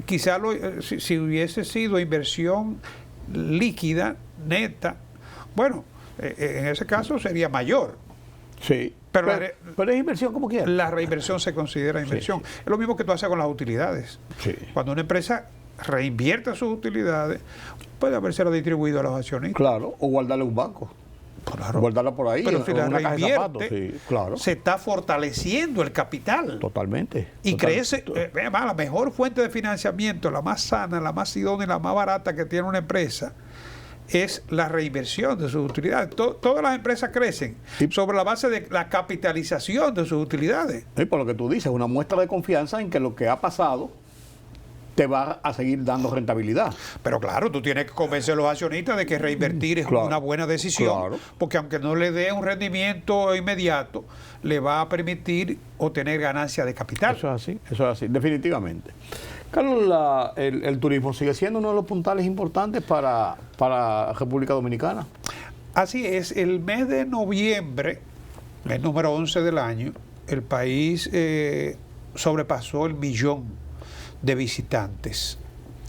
Quizá si hubiese sido inversión líquida, neta, bueno, en ese caso sería mayor. Sí. Pero Pero es inversión como quiera. La reinversión se considera inversión. Sí. Es lo mismo que tú haces con las utilidades. Sí. Cuando una empresa reinvierte sus utilidades, puede haberse distribuido a los accionistas. Claro, o guardarle a un banco. Claro. Guardarla por ahí, Pero si en la una caja de zapatos. reinvierte, Sí, claro. se está fortaleciendo el capital. Totalmente. Y crece, Total- la mejor fuente de financiamiento, la más sana, la más idónea y la más barata que tiene una empresa, es la reinversión de sus utilidades. Todas las empresas crecen Sí. sobre la base de la capitalización de sus utilidades. Y por lo que tú dices, una muestra de confianza en que lo que ha pasado te va a seguir dando rentabilidad. Pero claro, tú tienes que convencer a los accionistas de que reinvertir es Claro, una buena decisión, claro. porque aunque no le dé un rendimiento inmediato, le va a permitir obtener ganancia de capital. Eso es así, definitivamente. Carlos, el turismo sigue siendo uno de los puntales importantes para República Dominicana. Así es, el mes de noviembre, el número 11 del año, el país sobrepasó el 1.000.000 de visitantes.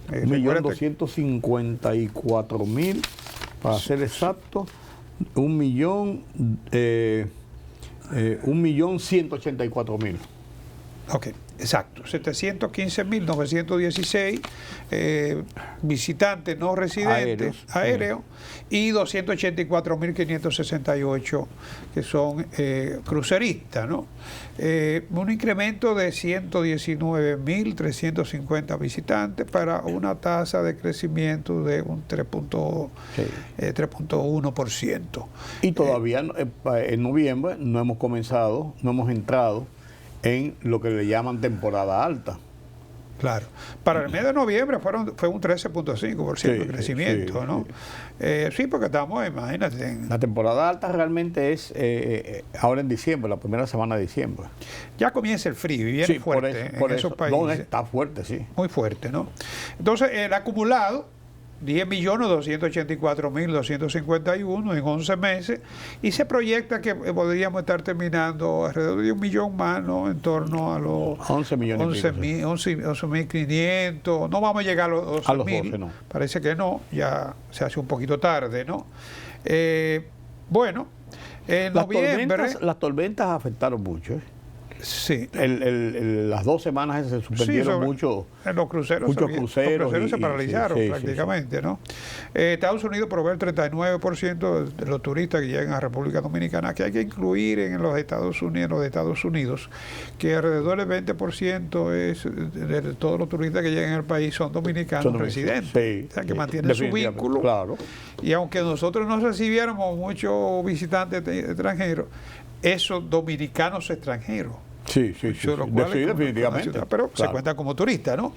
Recuérdate, 1.254.000, para ser exacto, 1.184.000. ok, exacto, 715.916 visitantes no residentes aéreos y 284.568 que son cruceristas, ¿no? Un incremento de 119.350 visitantes para una tasa de crecimiento de un 3.1%. Y todavía en noviembre no hemos entrado en lo que le llaman temporada alta. Claro. Para el mes de noviembre fue un 13.5% de crecimiento, sí, ¿no? Sí, porque estamos, imagínate. La temporada alta realmente es ahora en diciembre, la primera semana de diciembre. Ya comienza el frío y viene Sí, fuerte por en eso. esos países. No, está fuerte, sí. Muy fuerte, ¿no? Entonces, el acumulado, 10.284.251 en 11 meses, y se proyecta que podríamos estar terminando alrededor de 1.000.000 más, ¿no? En torno a los 11 millones. 11.500, no vamos a llegar a los 12.000, 12, no. Parece que no, ya se hace un poquito tarde, ¿no? Bueno, en noviembre... Las tormentas afectaron mucho. Sí. Las 2 semanas se suspendieron mucho. En los cruceros, muchos cruceros se paralizaron sí, prácticamente, ¿no? Estados Unidos provee el 39% de los turistas que llegan a República Dominicana, que hay que incluir en los Estados Unidos, que alrededor del 20% de todos los turistas que llegan al país son dominicanos residentes, sí, o sea, que mantienen su vínculo. Claro. Y aunque nosotros no recibiéramos muchos visitantes extranjeros, esos dominicanos extranjeros. Sí, definitivamente. Pero claro, se cuentan como turistas, ¿no?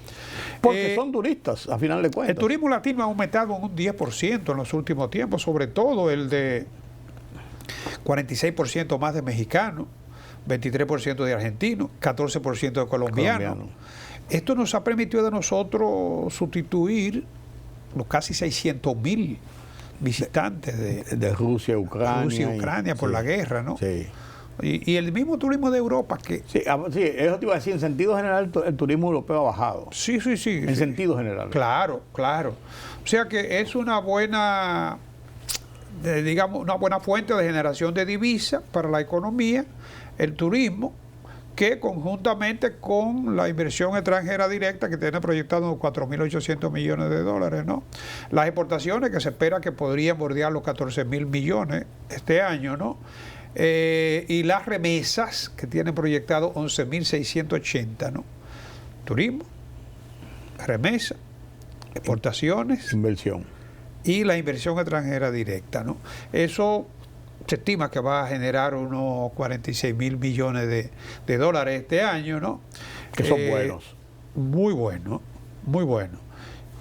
Porque son turistas, a final de cuentas. El turismo latino ha aumentado en un 10% en los últimos tiempos, sobre todo el de 46% más de mexicanos, 23% de argentinos, 14% de colombianos. Esto nos ha permitido a nosotros sustituir los casi 600.000 visitantes de Rusia, Ucrania. Por la guerra, ¿no? Sí. Y el mismo turismo de Europa que... Sí, eso te iba a decir, en sentido general el turismo europeo ha bajado. Sí. En sentido general. Claro. O sea que es una buena, una buena fuente de generación de divisas para la economía, el turismo, que conjuntamente con la inversión extranjera directa que tiene proyectado 4.800 millones de dólares, ¿no? Las exportaciones que se espera que podrían bordear los 14.000 millones este año, ¿no? Y las remesas, que tienen proyectado 11.680, ¿no? Turismo, remesa, exportaciones, Inversión. y la inversión extranjera directa, ¿no? Eso se estima que va a generar unos 46.000 millones de dólares este año, ¿no? Que son buenos. Muy bueno, muy bueno.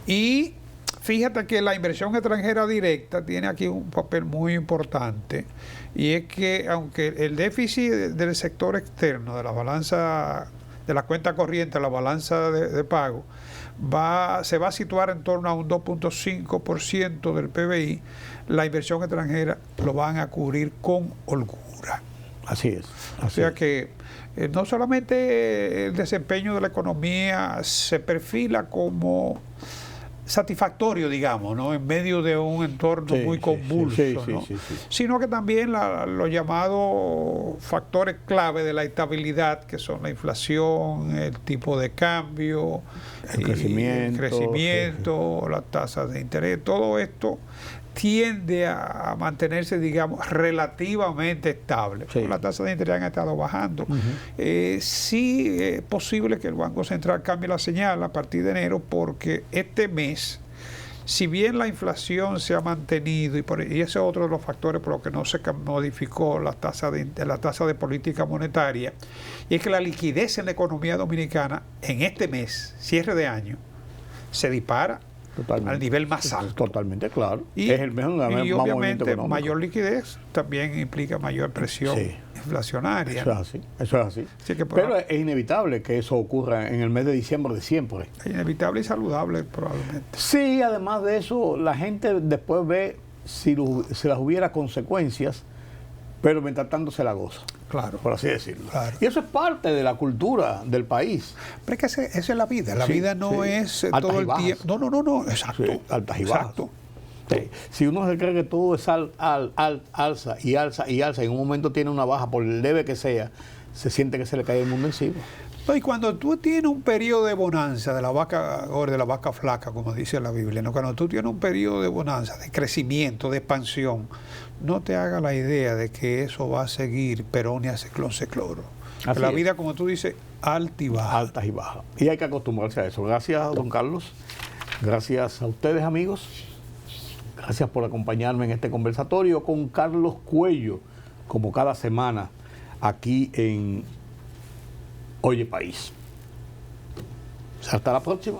Y fíjate que la inversión extranjera directa tiene aquí un papel muy importante, y es que aunque el déficit del sector externo, de la balanza, de la cuenta corriente, la balanza de pago, se va a situar en torno a un 2.5% del PBI, la inversión extranjera lo van a cubrir con holgura. Así es. O sea que no solamente el desempeño de la economía se perfila como satisfactorio, digamos, ¿no? En medio de un entorno muy convulso, ¿no? Sino que también los llamados factores clave de la estabilidad, que son la inflación, el tipo de cambio, el crecimiento, las tasas de interés, todo esto tiende a mantenerse, digamos, relativamente estable. La tasa de interés han estado bajando. Sí es posible que el Banco Central cambie la señal a partir de enero, porque este mes, si bien la inflación se ha mantenido, y ese es otro de los factores por los que no se modificó la tasa de política monetaria, y es que la liquidez en la economía dominicana en este mes, cierre de año, se dispara al nivel más alto. Totalmente, claro. Y obviamente mayor liquidez también implica mayor presión inflacionaria. Eso es así, eso es así. Pero es inevitable que eso ocurra en el mes de diciembre de siempre. Es inevitable y saludable probablemente. Sí, además de eso, la gente después ve si las hubiera consecuencias, pero mientras tanto se la goza. Claro. Por así decirlo. Claro. Y eso es parte de la cultura del país. Pero es que esa es la vida. La vida no es todo el tiempo. No. Exacto. Sí, altas y bajas. Exacto. Sí. Si uno se cree que todo es alza y alza y alza, y en un momento tiene una baja, por leve que sea, se siente que se le cae el mundo encima. Y cuando tú tienes un periodo de bonanza, de la vaca gorda, de la vaca flaca, como dice la Biblia, ¿no? Cuando tú tienes un periodo de bonanza, de crecimiento, de expansión, no te hagas la idea de que eso va a seguir peronia secloro. La vida, como tú dices, alta y baja. Altas y bajas. Y hay que acostumbrarse a eso. Gracias, don Carlos. Gracias a ustedes, amigos. Gracias por acompañarme en este conversatorio con Carlos Cuello, como cada semana, aquí en Oye País. Hasta la próxima.